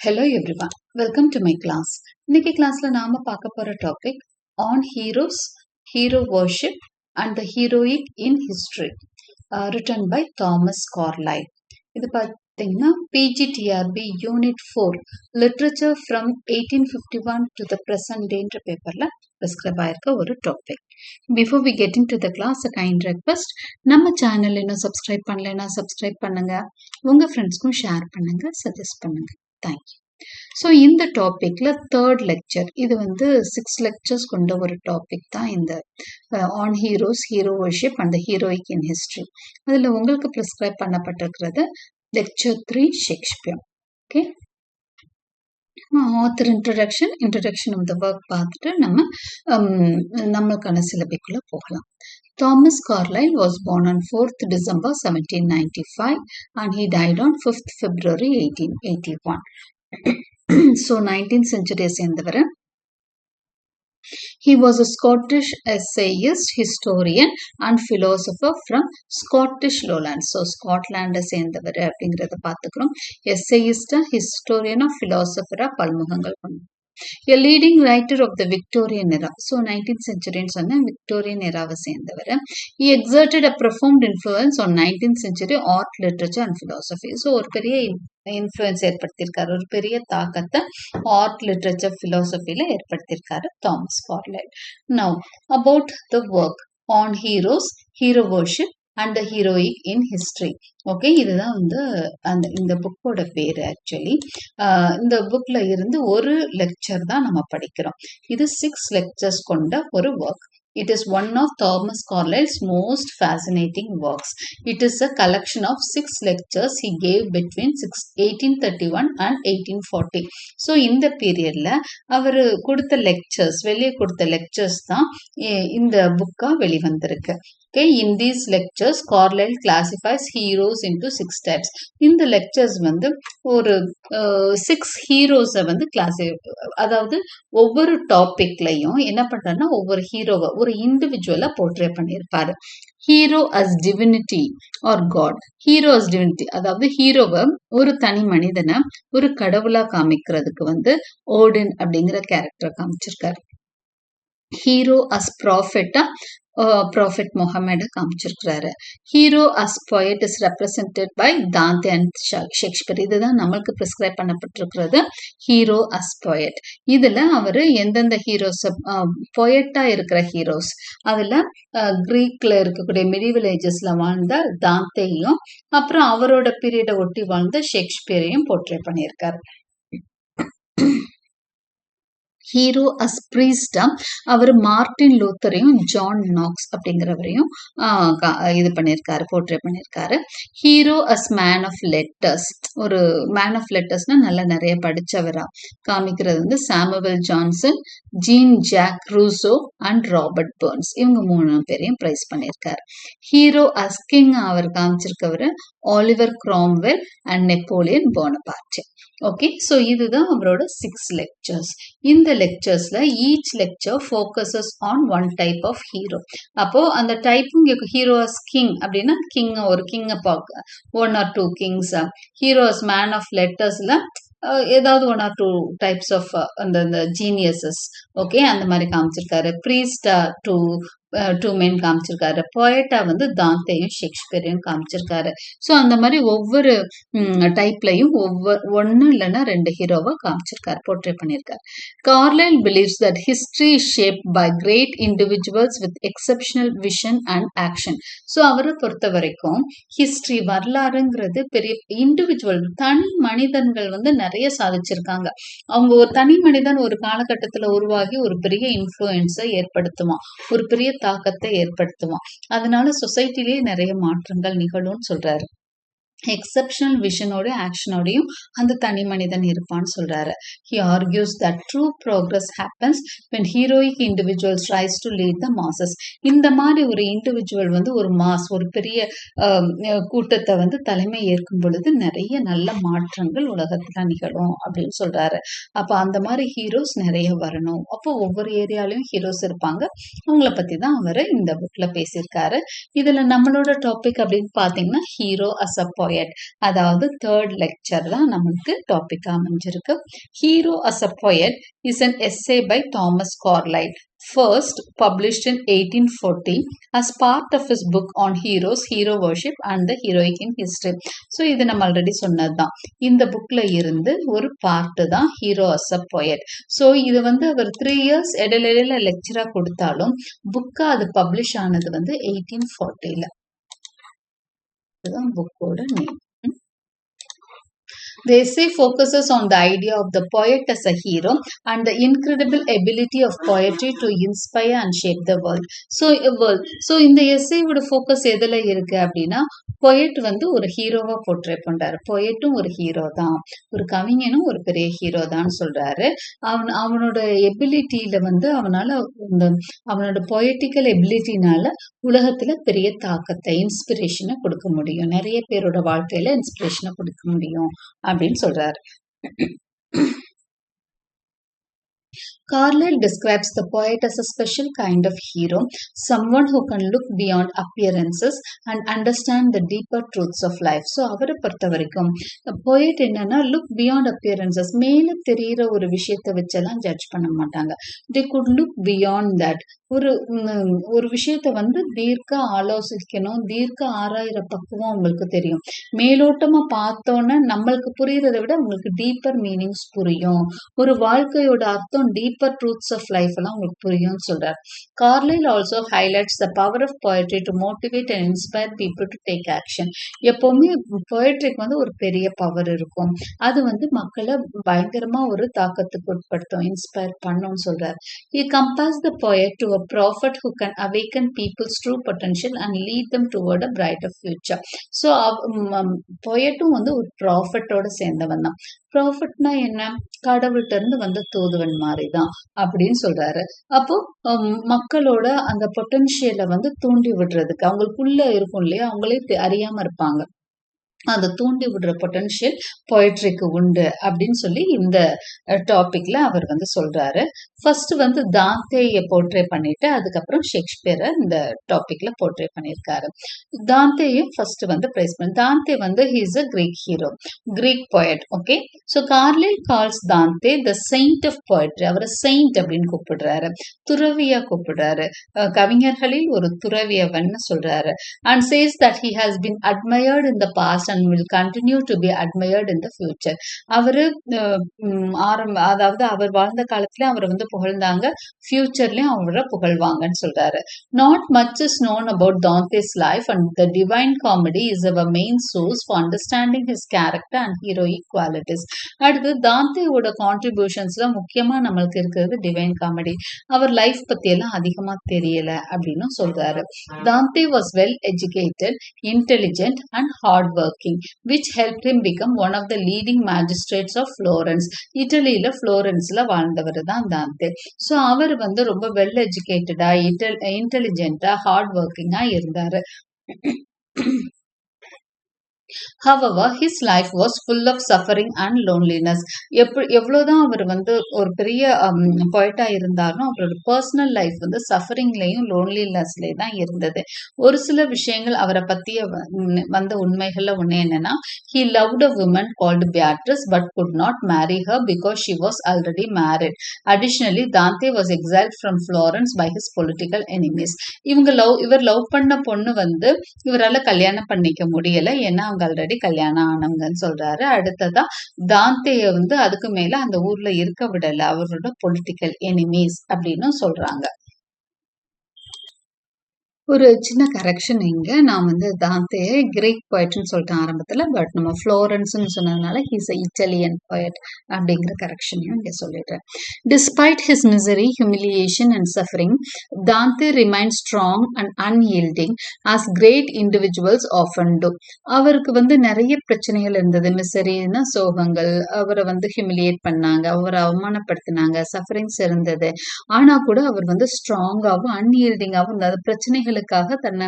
Hello everyone, welcome to my class. இன்னைக்கு கிளாஸ்ல நாம பார்க்க போற topic on heroes, hero worship and the heroic in history, written by Thomas Carlyle. இது பார்த்தீங்கன்னா PGTRB Unit 4 Literature from 1851 to the present day என்ற பேப்பர்ல describe ஆயிருக்க ஒரு topic. Before we get into the class, a kind request, நம்ம channel இன்னும் subscribe பண்ணலைன்னா subscribe பண்ணுங்க, உங்க ஃப்ரெண்ட்ஸ்க்கும் ஷேர் பண்ணுங்க, சஜஸ்ட் பண்ணுங்க. தேங்க்யூ. ஸோ இந்த டாபிக்ல தேர்ட் லெக்சர், இது வந்து 6 லெக்சர்ஸ் கொண்ட ஒரு டாபிக் தான் இந்த on heroes, hero worship and heroic in history. அதில் உங்களுக்கு ப்ரிஸ்கிரைப் பண்ணப்பட்டிருக்கிறது lecture 3 Shakespeare. Okay, author introduction of the work பார்த்துட்டு நம்மளுக்கான சிலபைக்குள்ள போகலாம். Thomas Carlyle was born on 4th December 1795 and he died on 5th February 1881. So 19th century சேர்ந்தவர். He was a Scottish essayist, historian and philosopher from Scottish lowlands. So Scotland சேர்ந்தவர் அப்படிங்கறத பார்த்துக்கிறோம். Essayist, historian, philosopher, பல்முகங்கள் கொண்டு. A leading writer of the Victorian era. So 19th century சொன்ன Victorian eraவை சேர்ந்தவர். He exerted a profound influence on 19th century art, literature and philosophy. So ஒரு பெரிய influence ஏற்படுத்தியிருக்காரு, ஒரு பெரிய தாக்கத்தை ஆர்ட், லிட்ரேச்சர், பிலாசபில ஏற்படுத்தியிருக்காரு Thomas Carlyle. Now about the work on heroes, hero worship and the heroic in history. Okay, இதுதான் வந்து இந்த புக்கோட பேரு. ஆக்சுவலி இந்த புக்ல இருந்து ஒரு லெக்சர் தான் நம்ம படிக்கிறோம். இது 6 லெக்சர்ஸ் கொண்ட ஒரு work. It is one of Thomas Carlyle's most fascinating works. It is a collection of 6 lectures he gave between 1831 and 1840. So இந்த பீரியட்ல அவர் கொடுத்த லெக்சர்ஸ், வெளியே கொடுத்த லெக்சர்ஸ் தான் இந்த புக்கா வெளிவந்திருக்கு. Okay, in these lectures, Carlyle classifies heroes into 6 types. இந்த lectures வந்து ஒரு 6 ஹீரோஸை வந்து அதாவது ஒவ்வொரு டாபிக்லையும் என்ன பண்றாருன்னா ஒவ்வொரு ஹீரோவை ஒரு இண்டிவிஜுவலா போர்ட்ரே பண்ணியிருப்பாரு. Hero as divinity or god. Hero as divinity அதாவது ஹீரோவை ஒரு தனி மனிதனை ஒரு கடவுளா காமிக்கிறதுக்கு வந்து ஓடின் அப்படிங்கிற கேரக்டரை காமிச்சிருக்காரு. ஹீரோ அஸ் ப்ராஃபெட்டா ப்ராஃபெட் முகமது காமிச்சிருக்கிறாரு. Hero as poet is represented by Dante and Shakespeare. இதுதான் நம்மளுக்கு பிரிஸ்கிரைப் பண்ணப்பட்டிருக்கிறது ஹீரோ அஸ் போயட். இதுல அவரு எந்தெந்த ஹீரோஸ், போயட்டா இருக்கிற ஹீரோஸ், அதுல கிரீக்ல இருக்கக்கூடிய மிடிவல் ஏஜஸ்ல வாழ்ந்த தாந்தேயும் அப்புறம் அவரோட பீரியடை ஒட்டி வாழ்ந்த ஷேக்ஸ்பியரையும் போர்ட்ரே பண்ணியிருக்காரு. ஹீரோ அஸ் பிரீஸ்டா அவர் மார்டின் லூத்தரையும் ஜான் நாக்ஸ் அப்படிங்கிறவரையும் இது பண்ணியிருக்காரு, போர்ட்ரே பண்ணியிருக்காரு. Hero as man of letters. ஒரு மேன் ஆஃப் லெட்டர்ஸ்னா நல்லா நிறைய படிச்சவரா காமிக்கிறது வந்து Samuel Johnson, Jean Jacques Rousseau and Robert Burns. இவங்க 3 பேரையும் பிரைஸ் பண்ணியிருக்காரு. ஹீரோ அஸ் கிங் அவர் காமிச்சிருக்கவர் Oliver Cromwell and Napoleon Bonaparte. Okay, so இதுதான் அவரோட 6 லெக்சர்ஸ். இந்த லெக்சர்ஸ்ல each lecture focuses on one type of hero. அப்போ அந்த டைப்பும் ஹீரோ அஸ் கிங் அப்படின்னா ஒரு கிங்கை பார்க்க 1 or 2 kings. Hero as man of லெட்டர்ஸ்ல ஏதாவது 1 or 2 டைப்ஸ் ஆஃப் அந்த ஜீனியஸஸ். ஓகே, அந்த மாதிரி காமிச்சிருக்காரு. ப்ரீஸ்டா 2 men காமிச்சிருக்காரு. போயட்டா வந்து தாந்தேயும் ஷேக்ஸ்பியரையும் காமிச்சிருக்காரு. ஸோ அந்த மாதிரி ஒவ்வொரு டைப்லையும் 1 இல்லைன்னா 2 ஹீரோவா காமிச்சிருக்காரு, போர்ட்ரே பண்ணியிருக்காரு. Carlyle believes that history is shaped by great individuals with exceptional vision and action. So அவரை பொறுத்த வரைக்கும் ஹிஸ்டரி, வரலாறுங்கிறது பெரிய இண்டிவிஜுவல் தனி மனிதன்கள் வந்து நிறைய சாதிச்சிருக்காங்க. அவங்க ஒரு தனி மனிதன் ஒரு காலகட்டத்தில் உருவாகி ஒரு பெரிய இன்ஃப்ளூயன்ஸை ஏற்படுத்துவான், ஒரு பெரிய தாக்கத்தை ஏற்படுத்துவான். அதனால சொசைட்டிலேயே நிறைய மாற்றங்கள் நிகழும்னு சொல்றாரு. எக்ஸப்ஷனல் விஷனோட ஆக்ஷனோடையும் அந்த தனி மனிதன் இருப்பான்னு சொல்றாரு. He argues that true progress happens when heroic individuals rise to lead the masses. இந்த மாதிரி ஒரு இண்டிவிஜுவல் வந்து ஒரு ஒரு பெரிய கூட்டத்தை வந்து தலைமை ஏற்கும் பொழுது நிறைய நல்ல மாற்றங்கள் உலகத்துல நிகழும் அப்படின்னு சொல்றாரு. அப்ப அந்த மாதிரி ஹீரோஸ் நிறைய வரணும். அப்போ ஒவ்வொரு ஏரியாலையும் ஹீரோஸ் இருப்பாங்க. அவங்கள பத்தி தான் அவர் இந்த புக்ல பேசியிருக்காரு. இதுல நம்மளோட டாபிக் அப்படின்னு பாத்தீங்கன்னா ஹீரோ அஸ் அ poet. அதாவது தேர்ட் லெக்சர் தான் நமக்கு டாபிக் அமைஞ்சிருக்கு. Hero as a poet is an essay by Thomas Carlyle, first published in 1840 as part of his book on heroes, hero worship and the heroic in history. So இது நம்ம already சொன்னது தான். இந்த புக்ல இருந்து ஒரு பார்ட்டு தான் hero as a poet. So இது வந்து அவர் 3 years இடையில லெக்சரா கொடுத்தாலும் புக்கா அது பப்ளிஷ் ஆனது வந்து 1840ல. இதுதான் புக்கோட name. The essay focuses on the idea of the poet as a hero and the incredible ability of poetry to inspire and shape the world. So இந்த essay ஓட focus எதுல இருக்கு அப்படின்னா poet வந்து ஒரு ஹீரோவா போர்ட்ரே பண்றாரு. poetம் ஒரு ஹீரோ தான், ஒரு கவிஞனும் ஒரு பெரிய ஹீரோ தான் சொல்றாரு. அவனோட எபிலிட்டியில வந்து அவனோட பொயட்டிக்கல் எபிலிட்டினால உலகத்துல பெரிய தாக்கத்தை, இன்ஸ்பிரேஷனை கொடுக்க முடியும், நிறைய பேரோட வாழ்க்கையில இன்ஸ்பிரேஷனை கொடுக்க முடியும் அப்படின்னு சொல்றாரு. Carlyle describes the poet as a special kind of hero, someone who can look beyond appearances and understand the deeper truths of life. So அவரை பொறுத்த வரைக்கும் poet என்னன்னா look beyond appearances, மேலே தெரிகிற ஒரு விஷயத்தை வச்செல்லாம் ஜட்ஜ் பண்ண மாட்டாங்க. they could look beyond that. ஒரு விஷயத்த வந்து தீர்க்க ஆலோசிக்கணும், தீர்க்க ஆராயிற பக்குவம் அவங்களுக்கு தெரியும். மேலோட்டமா பார்த்தோன்னா நம்மளுக்கு புரியறதை விட அவங்களுக்கு டீப்பர் மீனிங்ஸ் புரியும், ஒரு வாழ்க்கையோட அர்த்தம் டீப்பர் ட்ரூத்ஸ் ஆஃப் லைஃப் எல்லாம் உங்களுக்கு புரியும்னு சொல்றாரு. Carlyle also highlights the power of poetry to motivate and inspire people to take action. எப்பவுமே போயட்ரிக்கு வந்து ஒரு பெரிய பவர் இருக்கும், அது வந்து மக்களை பயங்கரமா ஒரு தாக்கத்துக்கு உட்படுத்தும், இன்ஸ்பயர் பண்ணும்னு சொல்றாரு. He compares the poet to a prophet who can awaken people's true potential and lead them toward a brighter future. So பொயட்டும் வந்து ஒரு ப்ராஃபட்டோட சேர்ந்தவன் தான். ப்ராஃபட்னா என்ன? கடவுள்கிட்ட இருந்து வந்த தூதுவன் மாதிரி தான் அப்படின்னு சொல்றாரு. அப்போ மக்களோட அந்த பொட்டன்ஷியலை வந்து தூண்டி விடுறதுக்கு, அவங்களுக்குள்ள இருக்கும் இல்லையா, அவங்களே அறியாம இருப்பாங்க, அந்த தூண்டி விடுற பொட்டன்ஷியல் பொயட்ரிக்கு உண்டு அப்படின்னு சொல்லி இந்த டாபிக்ல அவர் வந்து சொல்றாரு. ஃபர்ஸ்ட் வந்து தாந்தேயை போர்ட்ரே பண்ணிட்டு அதுக்கப்புறம் ஷேக்ஸ்பியரை இந்த டாபிக்ல போர்ட்ரே பண்ணியிருக்காரு. தாந்தேயும் ஃபர்ஸ்ட் வந்து பிரைஸ் பண்ணி, தாந்தே வந்து he is a Greek hero, Greek poet. Okay, so Carlyle calls Dante the saint of poetry. அவரை செயின்ட் அப்படின்னு கூப்பிடுறாரு, துறவியா கூப்பிடுறாரு, கவிஞர்களில் ஒரு துறவியவன் சொல்றாரு. And says that he has been admired in the past and will continue to be admired in the future. அவரு அதாவது அவர் வாழ்ந்த காலத்துல அவரை வந்து புகழ்ந்தாங்க, ஃபியூச்சர்லயும் அவரை புகழ்வாங்கன்னு சொல்றாரு. Not much is known about Dante's life and the Divine Comedy is our main source for understanding his character and heroic qualities. அடுத்து தாந்தேவோட கான்ட்ரிபியூஷன்ஸ்ல முக்கியமா நம்மளுக்கு இருக்கிறது டிவைன் காமெடி. அவர் லைஃப் பத்தி எல்லாம் அதிகமா தெரியல அப்படின்னு சொல்றாரு. Dante was well educated, intelligent and hard working, which helped him become one of the leading magistrates of Florence. இட்டலியில ஃப்ளோரன்ஸ்ல வாழ்ந்தவர் தான் தாந்தே. ஸோ அவர் வந்து ரொம்ப வெல் எஜுகேட்டடா, இன்டெலிஜென்டா, ஹார்ட் ஒர்க்கிங்கா இருந்தாரு. However, his life was full of suffering and loneliness. எவ்வளவுதான் அவர் வந்து ஒரு பெரிய பொயட்டா இருந்தாலும் அவரோட பர்சனல் லைஃப் வந்து சஃபரிங்லையும் லோன்லினஸ்லயும் தான் இருந்தது. ஒரு சில விஷயங்கள் அவரை பத்திய வந்த உண்மைகள்ல ஒண்ணு என்னன்னா, he loved a woman called Beatrice but could not marry her because she was already married. Additionally, Dante was exiled from Florence by his political enemies. இவர் லவ் பண்ண பொண்ணு வந்து இவரால கல்யாணம் பண்ணிக்க முடியல, ஏன்னா ஆல்ரெடி கல்யாணம் ஆனவங்கன்னு சொல்றாரு. அடுத்ததா தாந்தேய வந்து அதுக்கு மேல அந்த ஊர்ல இருக்க விடல அவரோட பொலிட்டிக்கல் எனிமீஸ் அப்படின்னு சொல்றாங்க. ஒரு சின்ன கரெக்ஷன் இங்க, நான் வந்து தாந்தே கிரீக் போயட்னு சொல்லிட்டேன் ஆரம்பத்துல, பட் நம்ம ஃப்ளோரன்ஸ்னு சொன்னதுனால ஹீஸ் அ இட்டாலியன் போயட் அப்படிங்கிற கரெக்ஷனையும் இங்க சொல்லிடுறேன். Despite his misery, humiliation and suffering, Dante remain strong and unyielding as great individuals often do. அவருக்கு வந்து நிறைய பிரச்சனைகள் இருந்தது, மிசரின்னா சோகங்கள், அவரை வந்து ஹியூமிலியேட் பண்ணாங்க, அவரை அவமானப்படுத்தினாங்க, சஃபரிங்ஸ் இருந்தது. ஆனா கூட அவர் வந்து ஸ்ட்ராங்காகவும் அன்யீல்டிங்காகவும் அந்த பிரச்சனைகளுக்கு விஷயங்களுக்காக தன்னை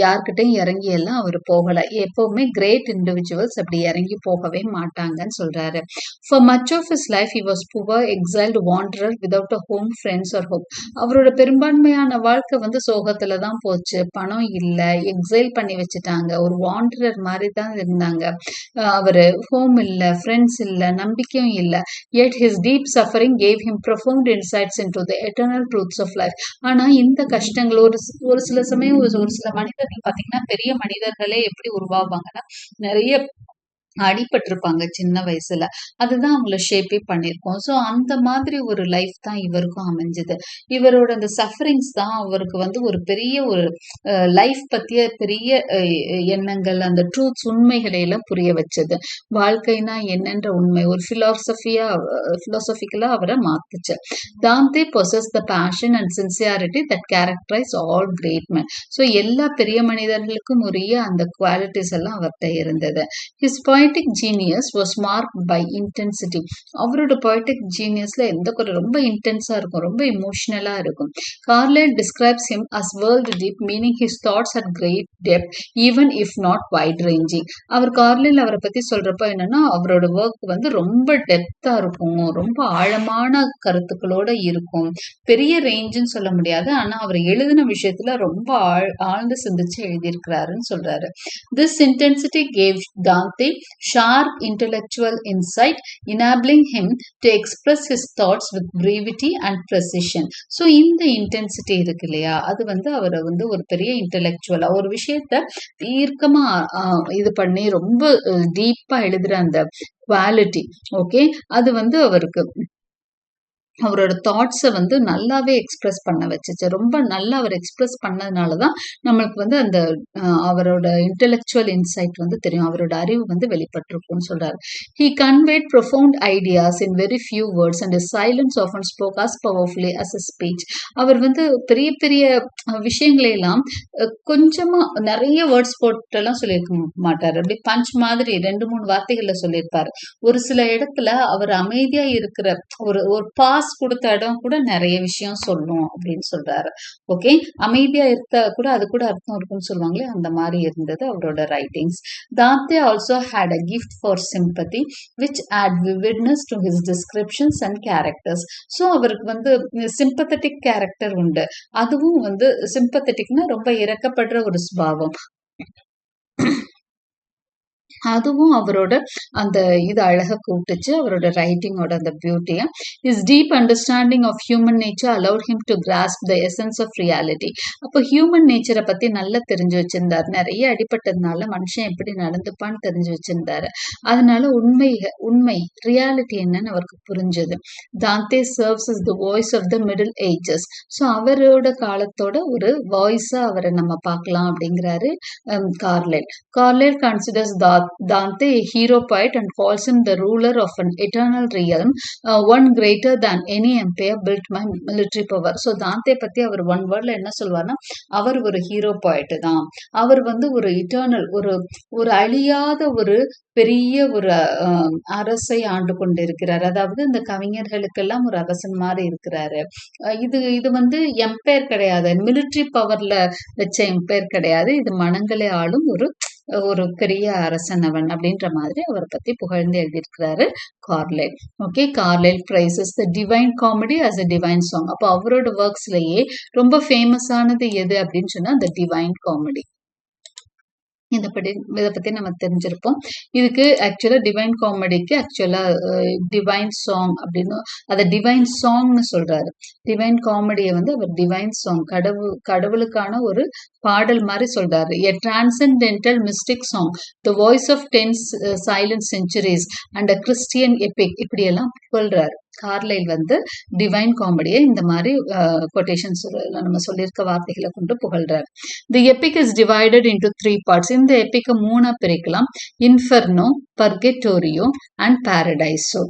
யார்கிட்டையும் இறங்கி எல்லாம் அவர் போகல. எப்பவுமே கிரேட் இண்டிவிஜுவல்ஸ் அப்படி இறங்கி போகவே மாட்டாங்கன்னு சொல்றாரு. For much of his life he was poor, exiled wanderer without a home, friends or hope. அவரோட பெரும்பான்மையான வாழ்க்கை வந்து சோகத்துல தான் போச்சு. பணம் இல்ல, எக்ஸைல் பண்ணி வச்சுட்டாங்க, ஒரு வாண்டரர் மாதிரி தான் இருந்தாங்க. அவரு ஹோம் இல்ல, ஃப்ரெண்ட்ஸ் இல்ல, நம்பிக்கையும் இல்ல. Yet his deep suffering gave him profound insights into the eternal truths of life. ஆனா இந்த கஷ்டங்கள் ஒரு சில சமயம் ஒரு சில மனிதர்கள் பாத்தீங்கன்னா பெரிய மனிதர்களே எப்படி உருவாவாங்கன்னா நிறைய அடிபட்டிருப்பாங்க சின்ன வயசுல. அதுதான் அவங்கள ஷேப்பே பண்ணியிருக்கோம். ஸோ அந்த மாதிரி ஒரு லைஃப் தான் இவருக்கும் அமைஞ்சது. இவரோட அந்த சஃபரிங்ஸ் தான் அவருக்கு வந்து ஒரு பெரிய ஒரு லைஃப் பத்திய பெரிய எண்ணங்கள், அந்த ட்ரூத்ஸ் உண்மைகளை எல்லாம் புரிய வச்சது. வாழ்க்கைனா என்னன்ற உண்மை ஒரு பிலாசபிக்கலா அவரை மாத்துச்சு. Dante possess the passion and sincerity that characterise all great men. So எல்லா பெரிய மனிதர்களுக்கும் உரிய அந்த குவாலிட்டிஸ் எல்லாம் அவர்கிட்ட இருந்தது. His poetic genius was marked by intensity. அவரோட poetic geniusல எந்த ஒரு ரொம்ப இன்டென்ஸா இருக்கும், ரொம்ப இமோஷனலா இருக்கும். Carlyle describes him as world deep, meaning his thoughts had great depth, even if not wide ranging. Carlyle அவரை பத்தி சொல்றப்ப என்னன்னா அவரோட ஒர்க் வந்து ரொம்ப டெப்தா இருக்கும், ரொம்ப ஆழமான கருத்துக்களோட இருக்கும். பெரிய ரேஞ்சுன்னு சொல்ல முடியாது, ஆனா அவர் எழுதின விஷயத்துல ரொம்ப ஆழ்ந்து சிந்திச்சு எழுதியிருக்கிறாருன்னு சொல்றாரு. This intensity gave Dante sharp intellectual insight, enabling him to express his thoughts with brevity and precision. So இந்த இன்டென்சிட்டி இருக்கு இல்லையா, அது வந்து அவரை வந்து ஒரு பெரிய இன்டெலெக்சுவலா ஒரு விஷயத்த தீர்க்கமா இது பண்ணி ரொம்ப டீப்பா எழுதுற அந்த குவாலிட்டி, ஓகே, அது வந்து அவரோட தாட்ஸை வந்து நல்லாவே எக்ஸ்பிரஸ் பண்ண வச்சுச்சு. ரொம்ப நல்லா அவர் எக்ஸ்பிரஸ் பண்ணதுனால தான் நம்மளுக்கு வந்து அந்த அவரோட இன்டெலெக்சுவல் இன்சைட் வந்து தெரியும், அவரோட அறிவு வந்து வெளிப்பட்டிருக்கும்னு சொல்றாரு. He conveyed profound ideas in very few words and his silence often spoke as powerfully as his speech. அவர் வந்து பெரிய பெரிய விஷயங்களை எல்லாம் கொஞ்சமா நிறைய வேர்ட்ஸ் போட்டெல்லாம் சொல்லியிருக்க மாட்டார். அப்படி பஞ்ச் மாதிரி 2-3 வார்த்தைகள்ல சொல்லியிருப்பாரு. ஒரு சில இடத்துல அவர் அமைதியா இருக்கிற ஒரு பாஸ் கொடுத்த இடம் கூட நிறைய விஷயம் சொல்லும் அப்படின்னு சொல்றாரு. ஓகே, அமைதியா இருக்க கூட அது கூட அர்த்தம் இருக்குன்னு சொல்லுவாங்களே, அந்த மாதிரி இருந்தது அவரோட writings. Dante also had a gift for sympathy which add vividness to his descriptions and characters. So அவருக்கு வந்து சிம்பத்தட்டிக் கேரக்டர் உண்டு. அதுவும் வந்து சிம்பத்தட்டிக்னா ரொம்ப இறக்கப்படுற ஒரு சுபாவம், அதுவும் அவரோட அந்த இது அழகா கூட்டுச்சு அவரோட ரைட்டிங்கோட அந்த பியூட்டியா. His deep understanding of human nature allowed him to grasp the essence of reality. அப்போ ஹியூமன் நேச்சரை பத்தி நல்லா தெரிஞ்சு வச்சிருந்தாரு. நிறைய அடிபட்டதுனால மனுஷன் எப்படி நடந்துப்பான்னு தெரிஞ்சு வச்சிருந்தாரு. அதனால உண்மை ரியாலிட்டி என்னன்னு அவருக்கு புரிஞ்சது. Dante serves as the voice of the Middle Ages. So அவரோட காலத்தோட ஒரு வாய்ஸா அவரை நம்ம பார்க்கலாம் அப்படிங்கிறாரு Carlyle. Carlyle considers Dante a hero poet and calls him the ruler of an eternal realm, one greater than any empire built by military power. So Dante பத்தி அவர் one வேர்ட்ல என்ன சொல்வார்னா அவர் ஒரு ஹீரோ போய்ட் தான். அவர் வந்து ஒரு இட்டர்னல் ஒரு அழியாத ஒரு பெரிய ஒரு அரசை ஆண்டு கொண்டு இருக்கிறார். அதாவது இந்த கவிஞர்களுக்கெல்லாம் ஒரு அரசன் மாதிரி இருக்கிறாரு. இது வந்து எம்பையர் கிடையாது, மிலிட்ரி பவர்ல வச்ச எம்பையர் கிடையாது, இது மனங்களை ஆளும் ஒரு பெரிய அரசன் அவன் அப்படின்ற மாதிரி அவரை பத்தி புகழ்ந்து எழுதியிருக்கிறாரு Carlyle. Okay, Carlyle praises the divine comedy as a divine song. அப்போ அவரோட ஒர்க்ஸ்லயே ரொம்ப ஃபேமஸ் ஆனது எது அப்படின்னு சொன்னா த டிவைன் காமெடி. இதை பத்தி நம்ம தெரிஞ்சிருப்போம். இதுக்கு ஆக்சுவலா டிவைன் காமெடிக்கு ஆக்சுவலா டிவைன் சாங் அப்படின்னு அதை டிவைன் சாங்னு சொல்றாரு. டிவைன் காமெடியை வந்து அவர் டிவைன் சாங், கடவுளுக்கான ஒரு பாடல் மாதிரி சொல்றாரு. A transcendental mystic song, the voice of 10 silent centuries and a Christian epic, இப்படியெல்லாம் புகழ்றாரு. கார்லைல் வந்து டிவைன் காமெடியை இந்த மாதிரி கொட்டேஷன்ஸ் நம்ம சொல்லியிருக்க வார்த்தைகளை கொண்டு புகழ்றாரு. The epic is divided into 3 parts. இந்த எபிக்கை 3 பிரிக்கலாம்: Inferno, Purgatorio and Paradiso.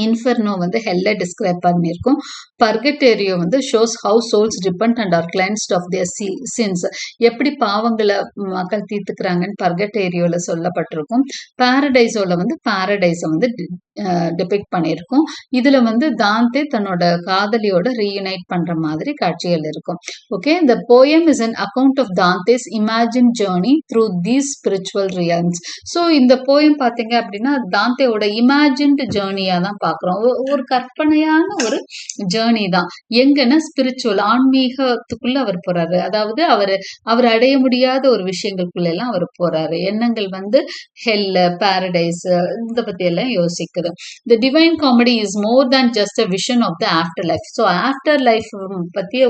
Inferno வந்து ஹெல்ல டிஸ்கிரைப் பண்ணியிருக்கோம். பர்கட்டேரியோ வந்து shows how souls repent and are cleansed of their sins. எப்படி பாவங்களை மக்கள் தீர்த்துக்கிறாங்கன்னு பர்கட்டேரியோல சொல்லப்பட்டிருக்கும். பாரடைஸோல வந்து பாரடைஸை வந்து டிபிக்ட் பண்ணியிருக்கோம். இதுல வந்து தாந்தே தன்னோட காதலியோட ரீயுனைட் பண்ற மாதிரி காட்சிகள் இருக்கும். Okay, the poem is an account of Dante's imagined journey through these spiritual realms. So இந்த போயம் பாத்தீங்க அப்படின்னா தாந்தேவோட இமேஜின்ட் ஜேர்னியா தான் பாக்குறோம். ஒரு கற்பனையான ஒரு ஜேர்னி தான். எங்கன்னா ஸ்பிரிச்சுவல் ஆன்மீகத்துக்குள்ள அவர் போறாரு. அதாவது அவர் அடைய முடியாத ஒரு விஷயங்களுக்குள்ள எல்லாம் அவர் போறாரு. எண்ணங்கள் வந்து ஹெல், பாரடைஸ் இத பத்தி எல்லாம் யோசிக்குது. The divine comedy is more than just a vision of the afterlife. So afterlife பத்திய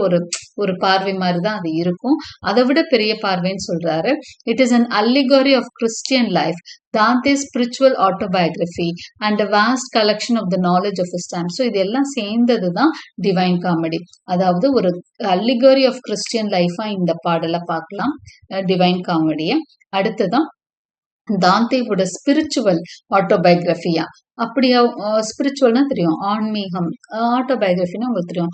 ஒரு பார்வை மாதிரி தான் அது இருக்கும். அதை விட பெரிய பார்வைன்னு சொல்றாரு. It is an allegory of Christian life, Dante's spiritual autobiography and a vast collection of the knowledge of his time. So இது எல்லாம் சேர்ந்தது தான் டிவைன் காமெடி. அதாவது ஒரு அல்லிகரி ஆஃப் கிறிஸ்டியன் லைஃபா இந்த பாடலை பார்க்கலாம், டிவைன் காமெடிய. அடுத்ததான் தாந்தேவோட ஸ்பிரிச்சுவல் ஆட்டோபயோகிராஃபியா. அப்படியா, ஸ்பிரிச்சுவல்னா தெரியும், ஆன்மீகம். ஆட்டோபயோகிராஃபின்னா உங்களுக்கு தெரியும்,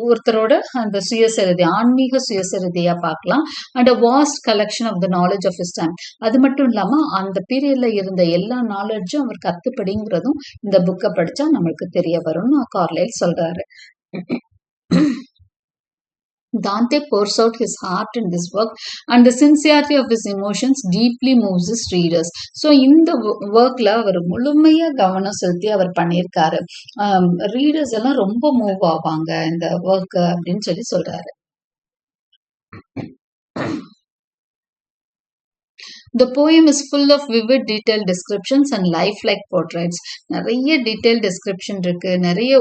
ஒருத்தரோட அந்த சுயசரிதை, ஆன்மீக சுயசரிதையா பார்க்கலாம். And vast collection of the knowledge of his time. அது மட்டும் இல்லாம அந்த பீரியட்ல இருந்த எல்லா நாலேஜும் அவர் கத்துப்படிங்கிறதும் இந்த புக்கை படிச்சா நம்மளுக்கு தெரிய வரும்னு கார்லைல் சொல்றாரு. Dante pours out his heart in this work and the sincerity of his emotions deeply moves his readers. So இந்த ஒர்க்ல அவர் முழுமையா கவனம் செலுத்தி அவர் பண்ணியிருக்காரு. ரீடர்ஸ் எல்லாம் ரொம்ப மூவ் ஆவாங்க இந்த ஒர்க் அப்படின்னு சொல்றாரு. The poem is full of vivid detailed descriptions and lifelike portraits. நிறைய டீடைல் டிஸ்கிரிப்ஷன் இருக்கு. நிறைய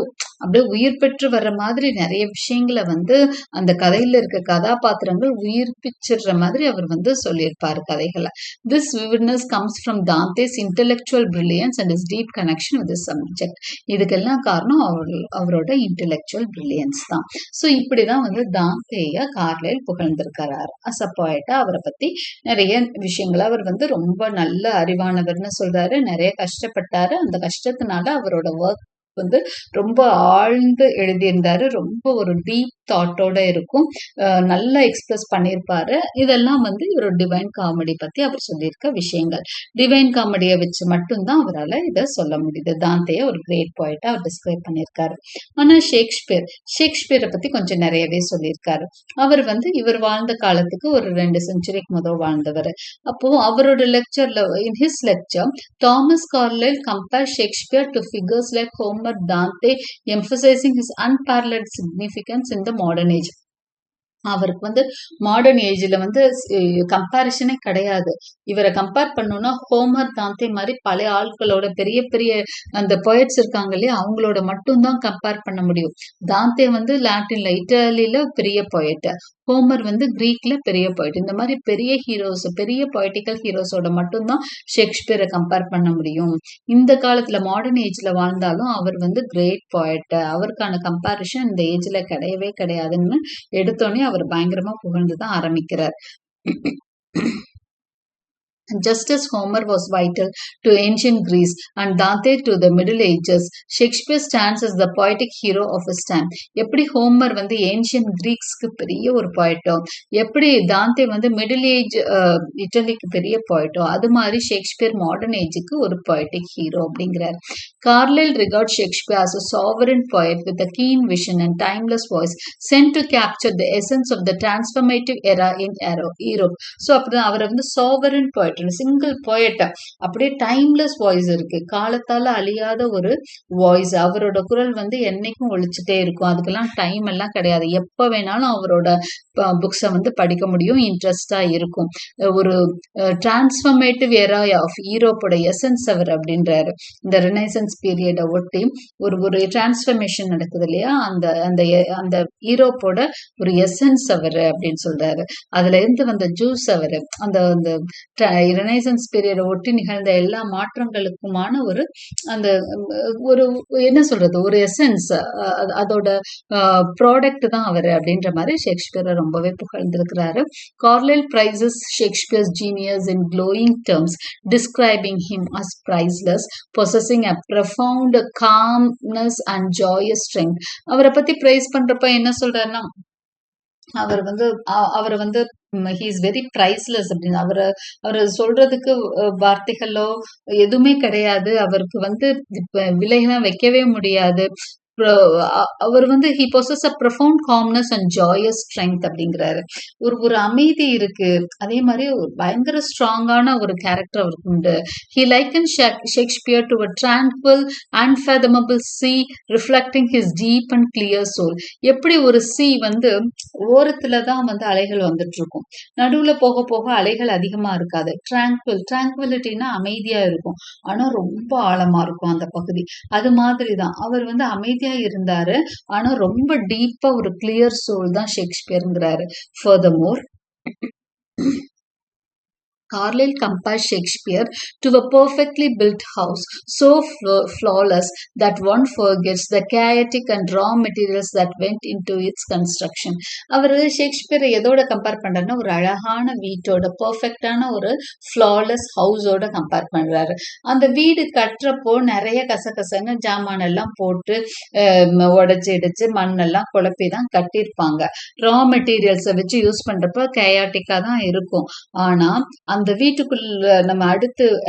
அப்படியே உயிர் பெற்று வர்ற மாதிரி நிறைய விஷயங்களை வந்து அந்த கதையில இருக்க கதாபாத்திரங்கள் உயிர்ப்பிச்சிடுற மாதிரி அவர் வந்து சொல்லியிருப்பாரு கதைகளை. This vividness comes from Dante's intellectual brilliance and his deep connection with the subject. இதுக்கெல்லாம் காரணம் அவரோட intellectual brilliance தான். ஸோ இப்படிதான் வந்து தாந்தேய கார்லைல் புகழ்ந்திருக்கிறார். அஸ் அ போயட்டா அவரை பத்தி நிறைய விஷயங்கள். அவர் வந்து ரொம்ப நல்ல அறிவானவர்னு சொல்றாரு. நிறைய கஷ்டப்பட்டாரு. அந்த கஷ்டத்தினால அவரோட ஒர்க் வந்து ரொம்ப ஆழ்ந்து எழுதியிருந்தாரு. ரொம்ப ஒரு டீப் தாட்டோட இருக்கும். நல்லா எக்ஸ்பிரஸ் பண்ணியிருப்பாரு. இதெல்லாம் வந்து ஒரு டிவைன் காமெடி பத்தி அவர் சொல்லியிருக்க விஷயங்கள். டிவைன் காமெடியை வச்சு மட்டும்தான் அவரால் இதை சொல்ல முடியுது. தாந்தேய ஒரு கிரேட் போயிட்டா அவர் டிஸ்கிரைப் பண்ணியிருக்காரு. ஆனா ஷேக்ஸ்பியரை பத்தி கொஞ்சம் நிறையவே சொல்லியிருக்காரு. அவர் வந்து இவர் வாழ்ந்த காலத்துக்கு ஒரு 2 செஞ்சுரிக்கு முதல் வாழ்ந்தவர். அப்போ அவரோட லெக்சர்ல, in his lecture, Thomas Carlyle compare Shakespeare to figures like Homer, Dante, emphasizing his unparalleled significance in the modern age. அவருக்கு வந்து மாடர்ன் ஏஜ்ல வந்து கம்பேரிஷனே கிடையாது. இவரை கம்பேர் பண்ணோம்னா ஹோமர், தாந்தே மாதிரி பழைய ஆட்களோட பெரிய பெரிய அந்த போயட்ஸ் இருக்காங்க இல்லையா, அவங்களோட மட்டும்தான் கம்பேர் பண்ண முடியும். தாந்தே வந்து லாட்டின்ல, இட்டாலியில பெரிய போயட், ஹோமர் வந்து கிரீக்ல பெரிய போயிட். இந்த மாதிரி பெரிய ஹீரோஸ், பெரிய பொய்டிக்கல் ஹீரோஸோட மட்டும்தான் ஷேக்ஸ்பியரை கம்பேர் பண்ண முடியும். இந்த காலத்துல மாடர்ன் ஏஜ்ல வாழ்ந்தாலும் அவர் வந்து கிரேட் போயட். அவருக்கான கம்பேரிஷன் இந்த ஏஜ்ல கிடையவே கிடையாதுன்னு எடுத்தோடனே அவர் பயங்கரமா புகழ்ந்துதான் ஆரம்பிக்கிறார். Just as Homer was vital to ancient Greece and Dante to the Middle Ages, Shakespeare stands as the poetic hero of his time. எப்படி ஹோமர் வந்து ஏன்ஷியன்ட் கிரீக்ஸ்க்கு பெரிய ஒரு போய்ட்டோ, எப்படி தாந்தே வந்து மிடில் ஏஜ் இட்டலிக்கு பெரிய போய்ட்டோ, அது மாதிரி ஷேக்ஸ்பியர் மாடர்ன் ஏஜுக்கு ஒரு போய்டிக் ஹீரோ அப்படிங்கிறார். Carlyle regards Shakespeare as a sovereign poet with a keen vision and timeless voice sent to capture the essence of the transformative era in Europe. So அப்படிதான் அவர் வந்து sovereign poet, single poet, அப்படியே timeless voice இருக்கு, காலத்தால அழியாத ஒரு voice. அவரோட குரல் வந்து என்னைக்கும் ஒழிச்சுட்டே இருக்கும். அதுக்கெல்லாம் டைம் எல்லாம் கிடையாது. எப்ப வேணாலும் அவரோட புக்ஸை வந்து படிக்க முடியும், இன்ட்ரெஸ்டா இருக்கும். ஒரு டிரான்ஸ்ஃபர்மேட்டிவ் எரா ஆஃப் யூரோப்போட எசன்ஸ் அவர் அப்படின்றாரு. இந்த ரெனைசன்ஸ் பீரியடை ஒட்டி ஒரு டிரான்ஸ்ஃபர்மேஷன் நடக்குது இல்லையா, அந்த யூரோப்போட ஒரு எசன்ஸ் அவர் அப்படின்னு சொல்றாரு. அதுல இருந்து வந்த ஜூஸ் அவர், அந்த ரெனைசன்ஸ் பீரியடை ஒட்டி நிகழ்ந்த எல்லா மாற்றங்களுக்குமான ஒரு அந்த ஒரு என்ன சொல்றது ஒரு எசன்ஸ், அதோட ப்ராடக்ட் தான் அவர் அப்படின்ற மாதிரி ஷேக்ஸ்பியரை ரொம்பவே புகழ்ந்திருக்கிறாரு. Carlyle prizes Shakespeare's genius in glowing terms, describing him as priceless, possessing a profound calmness and joyous strength. அவரை பத்தி பிரைஸ் பண்றப்ப என்ன சொல்றாருன்னா, அவர் வந்து he is very priceless அப்படின்னு அவரை சொல்றதுக்கு வார்த்தைகளோ எதுவுமே கிடையாது. அவருக்கு வந்து விலையெல்லாம் வைக்கவே முடியாது. அவர் வந்து he possesses a profound calmness and joyous strength அப்படிங்கிறாரு. ஒரு அமைதி இருக்கு, அதே மாதிரி பயங்கர ஸ்ட்ராங்கான ஒரு கேரக்டர் அவருக்கு உண்டு. He likened Shakespeare to a tranquil unfathomable sea reflecting his deep and clear soul. எப்படி ஒரு sea வந்து ஓரத்துல தான் வந்து அலைகள் வந்துட்டு இருக்கும், நடுவுல போக போக அலைகள் அதிகமா இருக்காது. tranquilityனா அமைதியா இருக்கும், ஆனா ரொம்ப ஆழமா இருக்கும் அந்த பகுதி. அது மாதிரிதான் அவர் வந்து அமைதியா இருந்தாரு, ஆனா ரொம்ப டீப்பா ஒரு கிளியர் சோல் தான் ஷேக்ஸ்பியர்ங்கிறாரு. Furthermore, Carlyle compares Shakespeare to a perfectly built house, so flawless that one forgets the chaotic and raw materials that went into its construction. அவர் ஷேக்ஸ்பியரை எதோட கம்பேர் பண்றாருன்னா, ஒரு அழகான வீட்டோட, பர்ஃபெக்டான ஒரு ஃப்ளாலெஸ் ஹவுஸோட கம்பேர் பண்றாரு. அந்த வீடு கட்டுறப்போ நிறைய கசகசன்னு ஜாமான் எல்லாம் போட்டு உடைச்சு இடிச்சு மண்ணெல்லாம் குழப்பி தான் கட்டியிருப்பாங்க. ரா மெட்டீரியல்ஸை வச்சு யூஸ் பண்றப்ப கயாட்டிக்கா தான் இருக்கும். ஆனா அந்த வீட்டுக்குள்ள நம்ம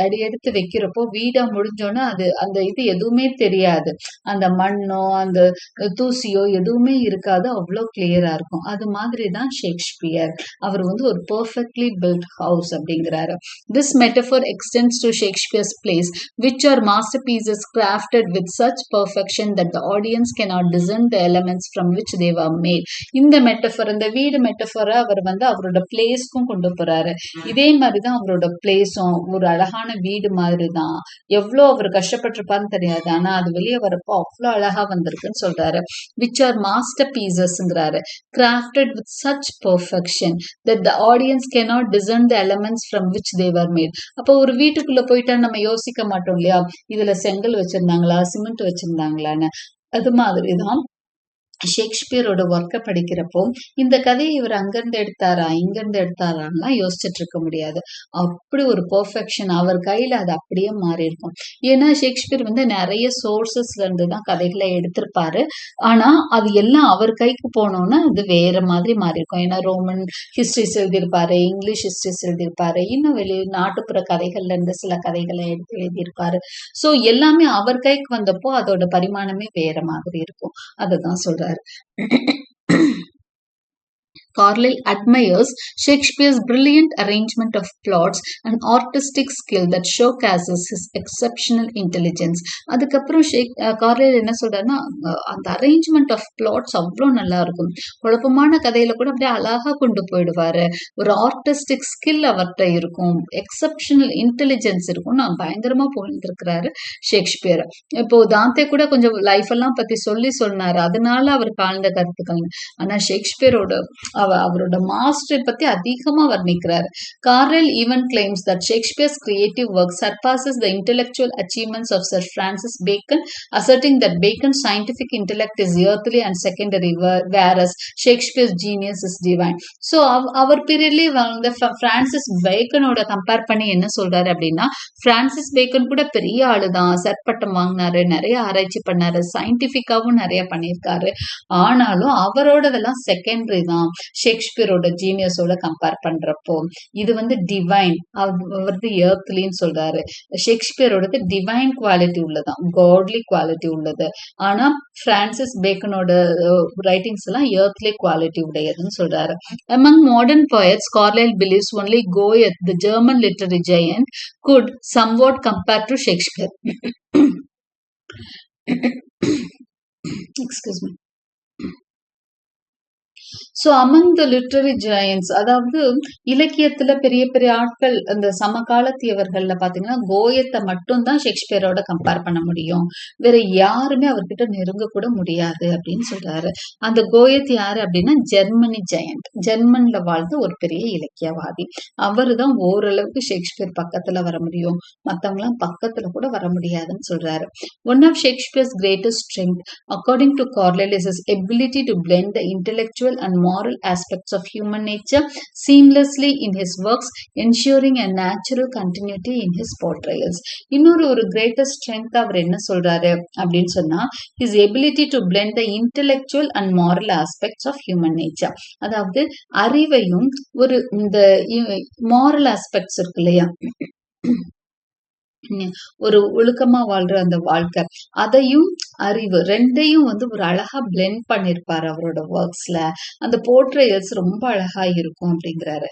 அடி எடுத்து வைக்கிறப்போ வீடா முடிஞ்சோன்னா அந்த இது எதுவுமே தெரியாது. அந்த மண்ணோ அந்த தூசியோ எதுவுமே இருக்காது, அவ்வளோ கிளியரா இருக்கும். அது மாதிரி தான் ஷேக்ஸ்பியர். அவர் வந்து ஒரு பர்ஃபெக்ட்லி பில்ட் ஹவுஸ் அப்படிங்கிறாரு. This metaphor extends to Shakespeare's place which are masterpieces crafted with such perfection that the audience cannot discern the elements from which they were made. இந்த மெட்டஃபர், இந்த வீடு மெட்டஃபரை அவர் வந்து அவரோட பிளேஸ்க்கும் கொண்டு போறாரு. இதே மாதிரிதான் அவரோட பிளேஸும் ஒரு அழகான வீடு மாதிரி தான். எவ்வளோ அவர் கஷ்டப்பட்டிருப்பான்னு தெரியாது, ஆனா அது வெளியே வரப்போ அவ்வளோ அழகா வந்திருக்குன்னு சொல்றாரு. which are masterpiecesங்கிறாரு, crafted with such perfection that the audience cannot discern the elements from which they were made. அப்போ ஒரு வீட்டுக்குள்ள போயிட்டா நம்ம யோசிக்க மாட்டோம் இல்லையா, இதுல செங்கல் வச்சிருந்தாங்களா சிமெண்ட் வச்சிருந்தாங்களான்னு. அது மாதிரிதான் ஷேக்ஸ்பியரோட ஒர்க்கை படிக்கிறப்போ இந்த கதையை இவர் அங்கிருந்து எடுத்தாரா இங்கிருந்து எடுத்தாரான்லாம் யோசிச்சுட்டு இருக்க முடியாது. அப்படி ஒரு பெர்ஃபெக்ஷன் அவர் கையில அது அப்படியே மாறி இருக்கும். ஏன்னா ஷேக்ஸ்பியர் வந்து நிறைய சோர்சஸ்ல இருந்து தான் கதைகளை எடுத்திருப்பாரு, ஆனா அது எல்லாம் அவர் கைக்கு போனோம்னா அது வேற மாதிரி மாறி இருக்கும். ஏன்னா ரோமன் ஹிஸ்டரிஸ் எழுதியிருப்பாரு, இங்கிலீஷ் ஹிஸ்டரிஸ் எழுதியிருப்பாரு, இன்னும் நாட்டுப்புற கதைகள்ல இருந்து சில கதைகளை எடுத்து எழுதியிருப்பாரு. ஸோ எல்லாமே அவர் கைக்கு வந்தப்போ அதோட பரிமாணமே வேற மாதிரி இருக்கும். அதுதான் சொல்றாரு. Carlyle admires Shakespeare's brilliant arrangement of plots and artistic skill that showcases his exceptional intelligence. அதுக்கப்புறம் கார்லைல் என்ன சொல்றாருன்னா, அந்த அரேஞ்ச்மெண்ட் ஆஃப் பிளாட்ஸ் அவ்வளோ நல்லா இருக்கும். குழப்பமான கதையில கூட அப்படியே அழகா கொண்டு போயிடுவாரு. ஒரு ஆர்டிஸ்டிக் ஸ்கில் அவர்கிட்ட இருக்கும், எக்ஸப்ஷனல் இன்டெலிஜென்ஸ் இருக்கும். நான் பயங்கரமா புகழ்ந்திருக்கிறாரு ஷேக்ஸ்பியர். இப்போ தாந்தே கூட கொஞ்சம் லைஃப் எல்லாம் பத்தி சொன்னாரு, அதனால அவர் காழ்ந்த கருத்துக்கள். ஆனா ஷேக்ஸ்பியரோட அவரோட மாஸ்டர் பத்தி அதிகமா வர்ணிக்கிறார். Carlyle even claims that Shakespeare's creative work surpasses the intellectual achievements of Sir Francis Bacon, asserting that Bacon's scientific intellect is earthly and secondary, whereas Shakespeare's genius is divine. So அவர் பீரியட்லயே வந்து Francis பேக்கனோட compare பண்ணி என்ன சொல்றாரு அப்படின்னா, Francis bacon கூட பெரிய ஆளுதான், சற்பட்டம் வாங்கினாரு, நிறைய ஆராய்ச்சி பண்ணாரு, சயின்டிபிக்காவும் நிறைய பண்ணியிருக்காரு. ஆனாலும் அவரோடதெல்லாம் செகண்டரி தான் ஷேக்ஸ்பியரோட ஜீனியஸோட கம்பேர் பண்றப்போ. இது வந்து டிவைன், அவரது எர்த்லின்னு சொல்றாரு. ஷேக்ஸ்பியரோடது டிவைன் குவாலிட்டி உள்ளதான், காட்லி குவாலிட்டி உள்ளது. ஆனா பிரான்சிஸ் பேக்கனோட ரைட்டிங்ஸ் எல்லாம் எர்த்லி குவாலிட்டி உடையதுன்னு சொல்றாரு. Among modern poets, Carlyle believes only Goethe, the German literary giant, could somewhat compare to Shakespeare. Excuse me. So among the literary giants, அதாவது இலக்கியத்துல பெரிய பெரிய ஆட்கள் அந்த சமகாலத்தியவர்கள்ல பாத்தீங்கன்னா கோயத்தை மட்டும் தான் ஷேக்ஸ்பியரோட கம்பேர் பண்ண முடியும், வேற யாருமே அவர்கிட்ட நெருங்க கூட முடியாது அப்படின்னு சொல்றாரு. அந்த கோயத் யாரு அப்படின்னா ஜெர்மனி ஜெயண்ட், ஜெர்மன்ல வாழ்ந்த ஒரு பெரிய இலக்கியவாதி. அவரு தான் ஓரளவுக்கு ஷேக்ஸ்பியர் பக்கத்துல வர முடியும், மத்தவங்களாம் பக்கத்துல கூட வர முடியாதுன்னு சொல்றாரு. One of Shakespeare's greatest strength according to Carlyle is his ability to blend the intellectual and moral aspects of human nature seamlessly in his works, ensuring a natural continuity in his portrayals. இன்னொரு ஒரு greatest strength அவர் என்ன சொல்றாரு அப்படின்னு சொன்னா, his ability to blend the intellectual and moral aspects of human nature. அதாவது அறிவையும் ஒரு இந்த moral aspects இருக்கு இல்லையா, ஒரு ஒழுக்கமா வாழ்ற அந்த வாழ்க்கை, அதையும் அறிவு ரெண்டையும் வந்து ஒரு அழகா பிளெண்ட் பண்ணிருப்பாரு அவரோட ஒர்க்ஸ்ல. அந்த போர்ட்ரேயல்ஸ் ரொம்ப அழகா இருக்கும் அப்படிங்கிறாரு.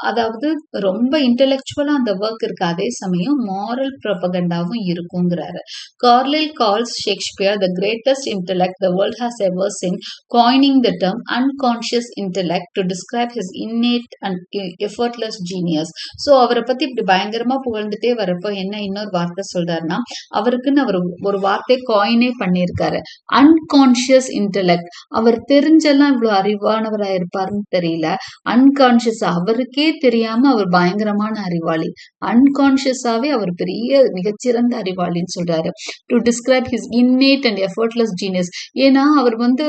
அதாவது ரொம்ப இன்டெலெக்சுவலா அந்த ஒர்க் இருக்கு, அதே சமயம் மாரல் ப்ரொபகண்டாவும் இருக்குங்கிறாரு. Carlyle calls Shakespeare the greatest intellect the world has ever seen, coining the term unconscious intellect to describe his innate and effortless genius. So அவரை பத்தி இப்படி பயங்கரமா புகழ்ந்துட்டே வரப்போ என்ன இன்னொரு வார்த்தை சொல்றாருன்னா, அவருக்குன்னு அவர் ஒரு வார்த்தை காயினே பண்ணியிருக்காரு, அன்கான்ஷியஸ் இன்டெலெக்ட். அவர் தெரிஞ்செல்லாம் இவ்வளவு அறிவானவரா இருப்பாருன்னு தெரியல, அன்கான்ஷியஸ் அவருக்கே தெரியாம அவர் பயங்கரமான அறிவாளி, அன்கான்ஷியஸாவே அவர் பெரிய மிகச்சிறந்த அறிவாளின்னு சொல்றாரு. To describe his innate and effortless genius. ஏன்னா அவர் வந்து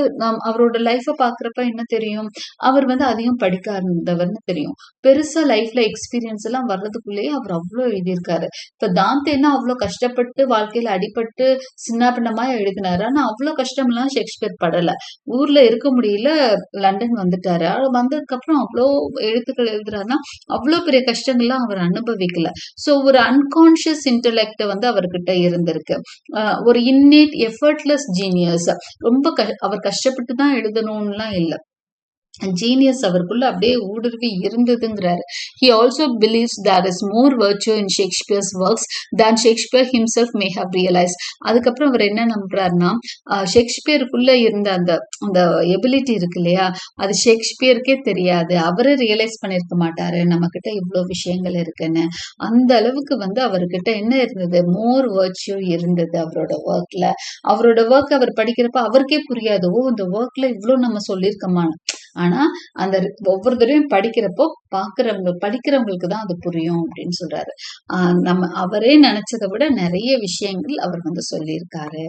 அவரோட லைஃபை பாக்குறப்ப என்ன தெரியும், அவர் வந்து அதிகம் படிக்காதவர்னு தெரியும், பெருசா லைஃப்ல எக்ஸ்பீரியன்ஸ் எல்லாம் வர்றதுக்குள்ளேயே அவர் அவ்வளவு எழுதியிருக்காரு. இப்ப தாந்தேன்னா அவ்வளவு கஷ்டப்பட்டு வாழ்க்கையில அடிபட்டு சின்ன பின்னமா எழுதினாரு, ஆனா அவ்வளவு கஷ்டம் எல்லாம் ஷேக்ஸ்பியர் படல. ஊர்ல இருக்க முடியல, லண்டன் வந்துட்டாரு. வந்ததுக்கு அப்புறம் அவ்வளோ எழுத்துக்கள் எழுதுறாருன்னா அவ்வளவு பெரிய கஷ்டங்கள்லாம் அவர் அனுபவிக்கல. சோ ஒரு அன்கான்ஷியஸ் இன்டெலெக்ட் வந்து அவர்கிட்ட இருந்திருக்கு, ஒரு இன்னேட் எஃபர்ட்லெஸ் ஜீனியஸ். ரொம்ப அவர் கஷ்டப்பட்டு தான் எழுதணும்லாம் இல்லை, ஜீனியஸ் அவருக்குள்ள அப்படியே ஊடுருவி இருந்ததுங்கிறாரு. He also believes there is more virtue in Shakespeare's works than Shakespeare himself may have realized. அதுக்கப்புறம் அவர் என்ன நம்புறாருன்னா, ஷேக்ஸ்பியருக்குள்ள இருந்த அந்த அந்த எபிலிட்டி இருக்கு இல்லையா, அது ஷேக்ஸ்பியருக்கே தெரியாது, அவரே ரியலைஸ் பண்ணிருக்க மாட்டாரு நம்ம கிட்ட இவ்வளவு விஷயங்கள் இருக்குன்னு. அந்த அளவுக்கு வந்து அவர்கிட்ட என்ன இருந்தது, மோர் வர்ச்சியூ இருந்தது அவரோட ஒர்க்ல. அவரோட ஒர்க் அவர் படிக்கிறப்ப அவருக்கே புரியாது, ஓ இந்த ஒர்க்ல இவ்வளவு நம்ம சொல்லியிருக்கோமா. ஆனா அந்த ஒவ்வொரு தடவையும் படிக்கிறப்போ படிக்கிறவங்களுக்கு தான் அது புரியும் அப்படின்னு சொல்றாரு. நம்ம அவரே நினைச்சதை விட நிறைய விஷயங்கள் அவர் வந்து சொல்லியிருக்காரு.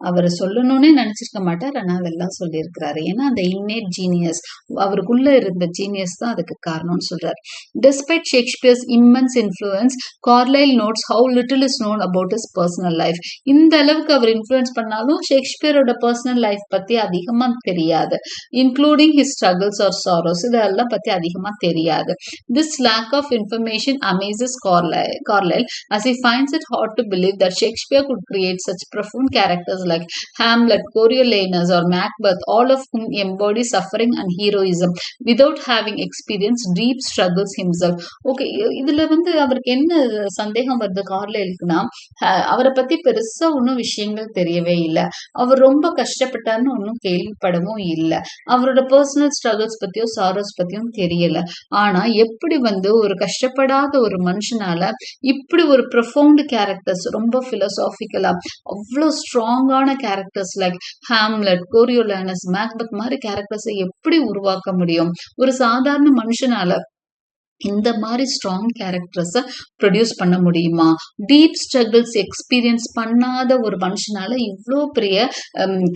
அவர் சொல்லணும்னே நினைச்சிருக்க மாட்டார், ஆனா அதெல்லாம் சொல்லியிருக்கிறாரு. ஏன்னா அந்த இன்னேட் ஜீனியஸ், அவருக்குள்ள இருந்த ஜீனியஸ் தான் அதுக்கு காரணம்னு சொல்றாரு. Despite Shakespeare's immense influence, Carlyle notes how little is known about his personal life. இந்த அளவுக்கு அவர் இன்ஃப்ளூயன்ஸ் பண்ணாலும் ஷேக்ஸ்பியரோட பர்சனல் லைஃப் பத்தி அதிகமா தெரியாது, including his struggles or sorrows, இதெல்லாம் பத்தி அதிகமா தெரியாது. This lack of information amazes Carlyle as he finds it hard to believe that Shakespeare could create such profound characters like Hamlet, Coriolanus or Macbeth, all of whom embody suffering and heroism without having experienced deep struggles himself. Okay, இதுல வந்து அவருக்கு என்ன சந்தேகம் வருது கார்லைலுக்குன்னா, அவரை பத்தி பெருசா ஒன்னும் விஷயங்கள் தெரியவே இல்லை, அவர் ரொம்ப கஷ்டப்பட்டாருன்னு ஒன்னும் கேள்விப்படவும் இல்லை, அவரோட பர்சனல் ஸ்ட்ரகிள்ஸ் பத்தியோ சாரோஸ் பத்தியும் தெரியல. ஆனா எப்படி வந்து ஒரு கஷ்டப்படாத ஒரு மனுஷனால இப்படி ஒரு ப்ரொஃபவுண்ட் கேரக்டர்ஸ், ரொம்ப பிலோசாபிக்கலா அவ்வளோ ஸ்ட்ராங்கான கேரக்டர்ஸ் லைக் ஹாம்லெட், கோரியோலானஸ், மேக்பெத் மாதிரி கேரக்டர்ஸை எப்படி உருவாக்க முடியும்? ஒரு சாதாரண மனுஷனால இந்த மாதிரி ஸ்ட்ராங் கேரக்டர்ஸை ப்ரொடியூஸ் பண்ண முடியுமா? டீப் ஸ்ட்ரகிள்ஸ் எக்ஸ்பீரியன்ஸ் பண்ணாத ஒரு மனுஷனால இவ்வளோ பெரிய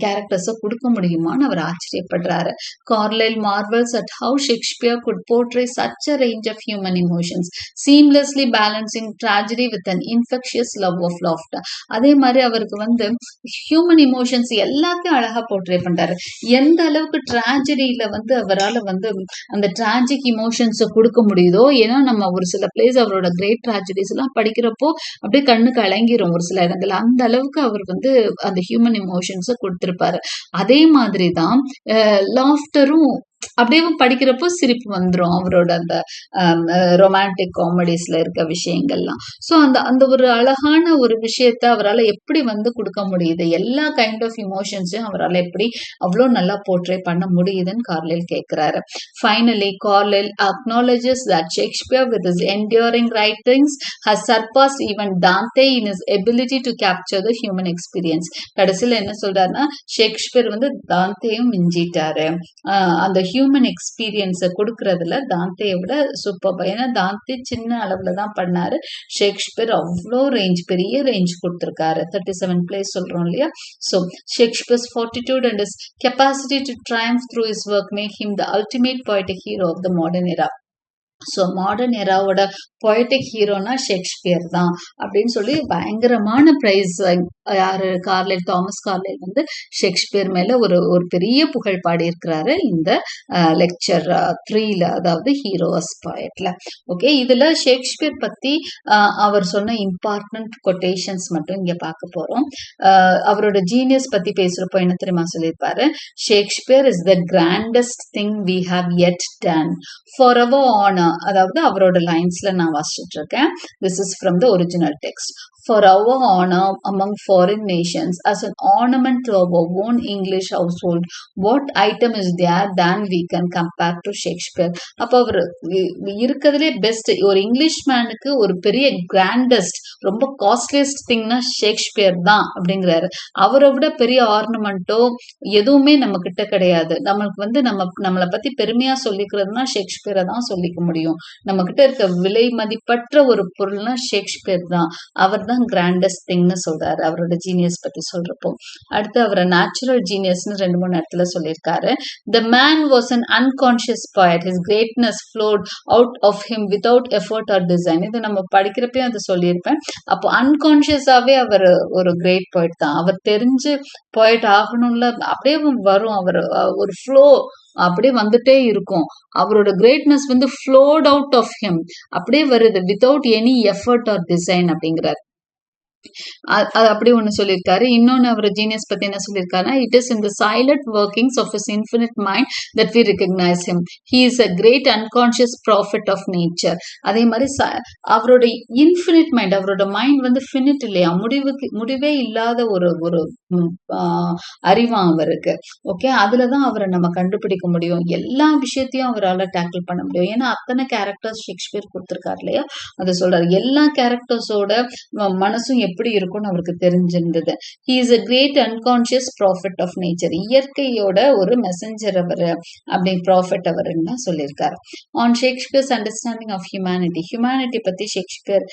கேரக்டர்ஸை கொடுக்க முடியுமான்னு அவர் ஆச்சரியப்படுறாரு. Carlyle marvels at how Shakespeare could portray such a range of human emotions, seamlessly balancing tragedy with an infectious love of laughter. அதே மாதிரி அவருக்கு வந்து ஹியூமன் இமோஷன்ஸ் எல்லாத்தையும் அழகா போர்ட்ரே பண்றாரு. எந்த அளவுக்கு ட்ராஜடியில வந்து அவரால் வந்து அந்த டிராஜிக் இமோஷன்ஸை கொடுக்க முடியும். ஏன்னா நம்ம ஒரு சில பிளேஸ் அவரோட கிரேட் ட்ராஜடிஸ் எல்லாம் படிக்கிறப்போ அப்படியே கண்ணுக்கு கலங்கிரும் ஒரு சில இடங்கள், அந்த அளவுக்கு அவர் வந்து அந்த ஹியூமன் இமோஷன்ஸை கொடுத்திருப்பாரு. அதே மாதிரிதான் லாஃப்டரும் அப்படியே படிக்கிறப்போ சிரிப்பு வந்துரும் அவரோட அந்த ரொமான்டிக் காமெடிஸ்ல இருக்க விஷயங்கள்லாம். ஸோ அந்த அந்த ஒரு அழகான ஒரு விஷயத்த அவரால எப்படி வந்து குடுக்க முடியுது? எல்லா கைண்ட் ஆஃப் எமோஷன்ஸையும் அவரால எப்படி அவ்ளோ நல்லா போர்ட்ரே பண்ண முடியுதுன்னு கார்லைல் கேட்கிறாரு. Finally, Carlyle acknowledges that Shakespeare, with his enduring writings, has surpassed even Dante in his ability to capture the human experience. கடைசியில என்ன சொல்றாருன்னா, ஷேக்ஸ்பியர் வந்து தாந்தேயும் மிஞ்சிட்டாரு. அந்த ஹியூமன் எக்ஸ்பீரியன்ஸை கொடுக்கறதுல தாந்தேயை விட சூப்பர். ஏன்னா தாந்தே சின்ன அளவுல தான் பண்ணாரு. ஷேக்ஸ்பியர் அவ்வளோ ரேஞ்ச், பெரிய ரேஞ்ச் கொடுத்துருக்காரு. 37 பிளேஸ் சொல்றோம் இல்லையா? So Shakespeare's fortitude and his capacity to triumph through his work make him the ultimate poetic hero of the modern era. So modern எராவோட பொயட்டிக் ஹீரோனா ஷேக்ஸ்பியர் தான் அப்படின்னு சொல்லி பயங்கரமான ப்ரைஸ் யாரு கார்லைல், தாமஸ் கார்லைல் வந்து ஷேக்ஸ்பியர் மேல ஒரு ஒரு பெரிய புகழ் பாடியிருக்கிறாரு இந்த லெக்சர் 3ல, அதாவது ஹீரோஸ் பொயட்ல. ஓகே, இதுல ஷேக்ஸ்பியர் பத்தி அவர் சொன்ன இம்பார்ட்டன்ட் கொட்டேஷன்ஸ் மட்டும் இங்க பார்க்க போறோம். அவரோட ஜீனியஸ் பத்தி பேசுறப்போ என்ன தெரியுமா சொல்லியிருப்பாரு? Shakespeare is the grandest thing we have yet done for our honor. அதாவது அவரோட லைன்ஸ்ல நான் வாசிச்சுட்டு இருக்கேன். This is from the original text. For our honor among foreign nations, as an ornament to our own English household, what item is there than we can compare to Shakespeare? அப்போ அவர் இருக்கிறதுலே best, ஒரு English மேனுக்கு ஒரு பெரிய grandest, ரொம்ப costliest திங்னா Shakespeare தான் அப்படிங்கிறாரு. அவரை விட பெரிய ஆர்னமெண்ட்டோ எதுவுமே நம்ம கிட்ட கிடையாது. நம்மளுக்கு வந்து நம்மளை பத்தி பெருமையா சொல்லிக்கிறதுனா ஷேக்ஸ்பியரை தான் சொல்லிக்க முடியும். நம்ம கிட்ட இருக்க விலை மதிப்பற்ற ஒரு பொருள்னா ஷேக்ஸ்பியர் தான். அவர் தான் கிராண்டஸ்ட் திங்னு சொல்றாரு அவரோட ஜீனியஸ் பத்தி சொல்றப்போ. அடுத்து அவரை நேச்சுரல் ஜீனியஸ்னு 2-3 இடத்துல சொல்லியிருக்காரு. The man was an unconscious poet. His greatness flowed out of him without effort or design. இது நம்ம படிக்கிறப்பயும் அதை சொல்லியிருப்பேன். அப்போ அன்கான்சியஸாவே அவர் ஒரு கிரேட் போய்ட் தான். அவர் தெரிஞ்சு போய்ட் ஆகணும்ல, அப்படியே வரும். அவர் ஒரு ஃப்ளோ அப்படியே வந்துட்டே இருக்கும். அவரோட கிரேட்னஸ் வந்து ஃப்ளோட் அவுட் ஆஃப் ஹிம், அப்படியே வருது, without any effort or design அப்படிங்கிறார். அது அப்படி ஒண்ணு சொல்லியிருக்காரு. இன்னொன்னு அவர் ஜீனியஸ் பத்தி என்ன சொல்லியிருக்காருன்னா, it is in the silent workings of his infinite mind that we recognise him. He is a great unconscious prophet of nature. அதே மாதிரி அவரோட இன்ஃபினிட் மைண்ட், அவரோட மைண்ட் வந்து ஃபினிட் இல்லையா, முடிவே இல்லாத ஒரு ஒரு அறிவாம் அவருக்கு. ஓகே, அதுலதான் அவரை நம்ம கண்டுபிடிக்க முடியும். எல்லா விஷயத்தையும் அவரால் டேக்கிள் பண்ண முடியும். ஏன்னா அத்தனை கேரக்டர்ஸ் ஷேக்ஸ்பியர் கொடுத்திருக்காரு இல்லையா, அதை சொல்றாரு. எல்லா கேரக்டர்ஸோட மனசும் எப்படி இருக்கும்னு அவருக்கு தெரிஞ்சிருந்தது. He is a great unconscious prophet of nature. இயற்கையோட ஒரு மெசஞ்சர் அவர், அப்படி ப்ராஃபிட் அவர்ன்னு சொல்லியிருக்காரு. On Shakespeare's understanding of humanity. Humanity பத்தி ஷேக்ஸ்பியர்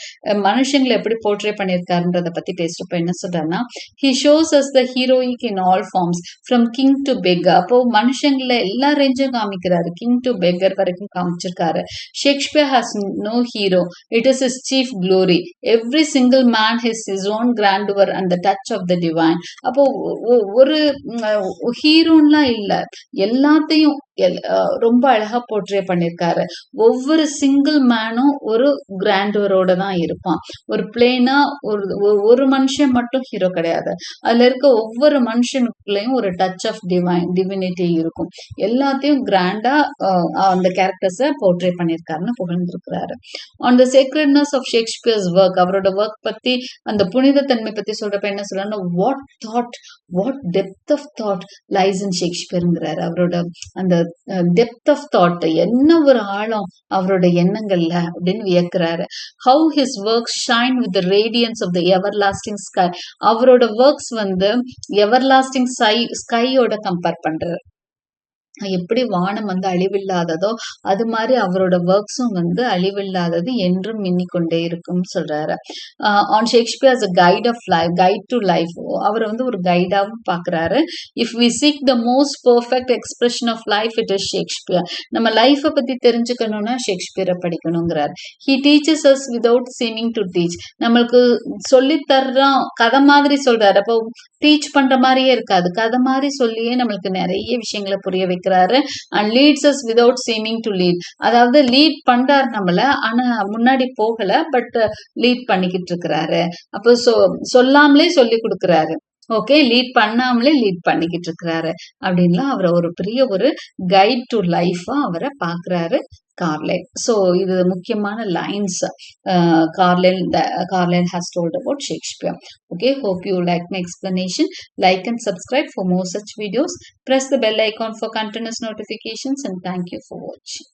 மனுஷங்களை எப்படி போர்ட்ரே பண்ணியிருக்காருன்றதை பத்தி பேசுறப்ப என்ன சொல்றாருன்னா, he shows us the heroic in all forms from king to beggar. அப்போ மனுஷங்களை எல்லா ரேஞ்சும் காமிக்கிறாரு, கிங் டு பெக்கர் வரைக்கும் காமிச்சிருக்காரு. Shakespeare has no hero, it is his chief glory. Every single man his his own grandeur and the touch of the divine. அப்போ ஒரு ஹீரோன்லாம் இல்ல, எல்லாத்தையும் ரொம்ப அழகா போர்ட்ரே பண்ணிருக்காரு. ஒவ்வொரு சிங்கிள் மேனும் ஒரு கிராண்டுவரோட தான் இருப்பான். ஒரு பிளேனா ஒரு மனுஷன் மட்டும் ஹீரோ கிடையாது. அதுல இருக்க ஒவ்வொரு மனுஷனுக்குள்ளயும் ஒரு டச் ஆஃப் டிவினிட்டி இருக்கும். எல்லாத்தையும் கிராண்டா அந்த கேரக்டர்ஸை போர்ட்ரே பண்ணிருக்காருன்னு புகழ்ந்திருக்கிறாரு. On the sacredness of Shakespeare's work, அவரோட ஒர்க் பத்தி, அந்த புனித தன்மை பத்தி சொல்றப்ப என்ன சொல்றாருன்னா, what thought, what depth of thought lies in ஷேக்ஸ்பியர்ங்கிறாரு. அவரோட அந்த டெப்த் ஆஃப் தாட், என்ன ஒரு ஆழம் அவரோட எண்ணங்கள்ல அப்படின்னு வியக்கிறாரு. How his works shine with the radiance of the everlasting sky. அவரோட ஒர்க்ஸ் வந்து எவர்லாஸ்டிங் ஸ்கையோட கம்பேர் பண்றாரு. எப்படி வானம் வந்து அழிவில்லாததோ அது மாதிரி அவரோட ஒர்க்ஸும் வந்து அழிவில்லாதது என்றும் மின்னிக்கொண்டே இருக்கும் சொல்றாரு. On Shakespeare as a guide of life, guide to life, அவரை வந்து ஒரு கைடாவும் பாக்குறாரு. If we seek the most perfect expression of life, it is Shakespeare. நம்ம லைஃபை பத்தி தெரிஞ்சுக்கணும்னா ஷேக்ஸ்பியரை படிக்கணுங்கிறார். He teaches us without seeming to teach. நம்மளுக்கு சொல்லி தர்றோம், கதை மாதிரி சொல்றாரு. அப்போ டீச் பண்ற மாதிரியே இருக்காது, கதை மாதிரி சொல்லியே நம்மளுக்கு நிறைய விஷயங்களை புரிய வைக்கிறாரு. And leads us without seeming to lead. அதாவது லீட் பண்றாரு நம்மள, ஆனா முன்னாடி போகல, பட் லீட் பண்ணிக்கிட்டு இருக்கிறாரு. அப்போ சொல்லாமலே சொல்லி கொடுக்கிறாரு. ஓகே. லீட் பண்ணாமலே லீட் பண்ணிக்கிட்டு இருக்கிறாரு. அப்படின்லாம் அவர ஒரு பெரிய ஒரு கைட் டூ லைஃபா அவர பார்க்குறாரு கார்லைல். ஸோ இது முக்கியமான lines Carlyle has told about Shakespeare. Okay, hope you like my explanation. Like and subscribe for more such videos. Press the bell icon for continuous notifications, and thank you for watching.